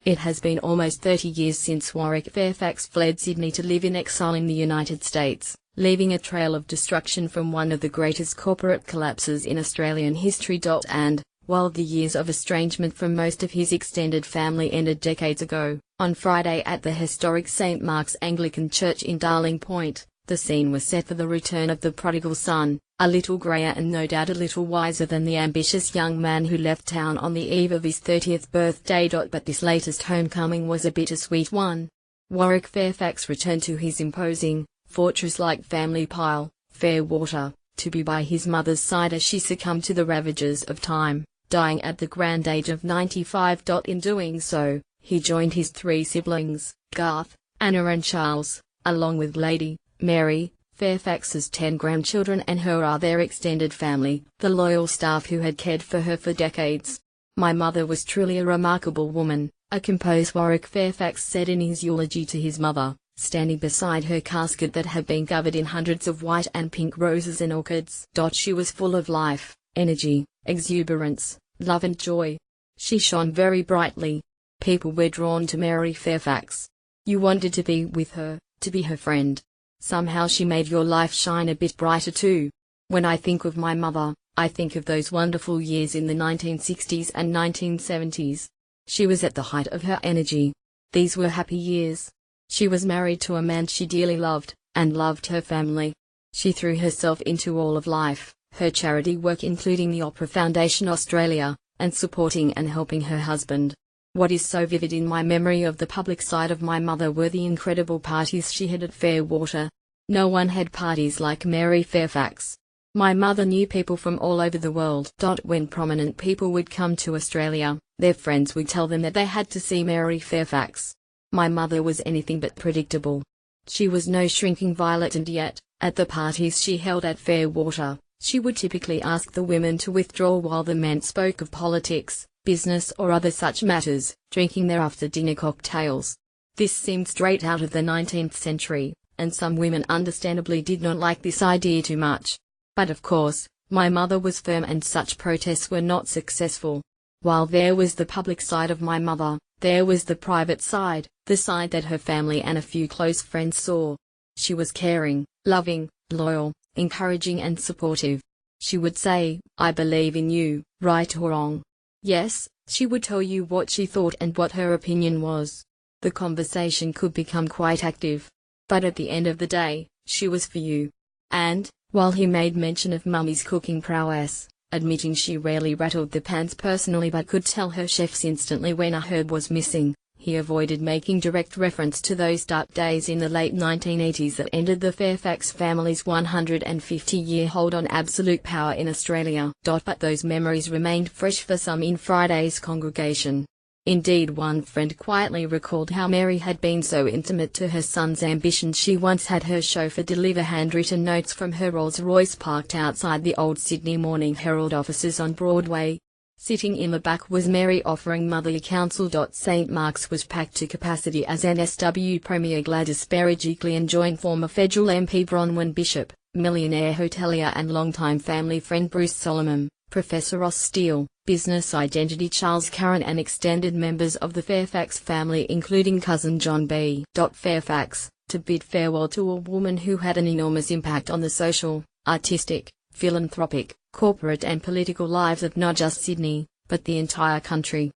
It has been almost 30 years since Warwick Fairfax fled Sydney to live in exile in the United States, leaving a trail of destruction from one of the greatest corporate collapses in Australian history. And, while the years of estrangement from most of his extended family ended decades ago, on Friday at the historic St Mark's Anglican Church in Darling Point, the scene was set for the return of the prodigal son, a little greyer and no doubt a little wiser than the ambitious young man who left town on the eve of his 30th birthday. But this latest homecoming was a bittersweet one. Warwick Fairfax returned to his imposing, fortress-like family pile, Fairwater, to be by his mother's side as she succumbed to the ravages of time, dying at the grand age of 95. In doing so, he joined his three siblings, Garth, Anna and Charles, along with Lady Mary Fairfax's 10 grandchildren and her other extended family, the loyal staff who had cared for her for decades. "My mother was truly a remarkable woman," a composed Warwick Fairfax said in his eulogy to his mother, standing beside her casket that had been covered in hundreds of white and pink roses and orchids. "She was full of life, energy, exuberance, love and joy. She shone very brightly. People were drawn to Mary Fairfax. You wanted to be with her, to be her friend. Somehow she made your life shine a bit brighter too. When I think of my mother, I think of those wonderful years in the 1960s and 1970s. She was at the height of her energy. These were happy years. She was married to a man she dearly loved, and loved her family. She threw herself into all of life, her charity work including the Opera Foundation Australia, and supporting and helping her husband. What is so vivid in my memory of the public side of my mother were the incredible parties she had at Fairwater. No one had parties like Mary Fairfax. My mother knew people from all over the world. When prominent people would come to Australia, their friends would tell them that they had to see Mary Fairfax. My mother was anything but predictable. She was no shrinking violet, and yet, at the parties she held at Fairwater, she would typically ask the women to withdraw while the men spoke of politics, business or other such matters, drinking their after-dinner cocktails. This seemed straight out of the 19th century, and some women understandably did not like this idea too much. But of course, my mother was firm and such protests were not successful. While there was the public side of my mother, there was the private side, the side that her family and a few close friends saw. She was caring, loving, loyal, encouraging and supportive. She would say, "I believe in you, right or wrong." Yes, she would tell you what she thought and what her opinion was. The conversation could become quite active. But at the end of the day, she was for you. And, while he made mention of Mummy's cooking prowess, admitting she rarely rattled the pans personally but could tell her chefs instantly when a herb was missing, he avoided making direct reference to those dark days in the late 1980s that ended the Fairfax family's 150-year hold on absolute power in Australia. But those memories remained fresh for some in Friday's congregation. Indeed, one friend quietly recalled how Mary had been so intimate to her son's ambitions she once had her chauffeur deliver handwritten notes from her Rolls-Royce parked outside the old Sydney Morning Herald offices on Broadway. Sitting in the back was Mary offering motherly counsel. St Mark's was packed to capacity as NSW Premier Gladys Berejiklian joined former federal MP Bronwyn Bishop, millionaire hotelier and longtime family friend Bruce Solomon, Professor Ross Steele, business identity Charles Curran and extended members of the Fairfax family including cousin John B. Fairfax, to bid farewell to a woman who had an enormous impact on the social, artistic, philanthropic, corporate and political lives of not just Sydney, but the entire country.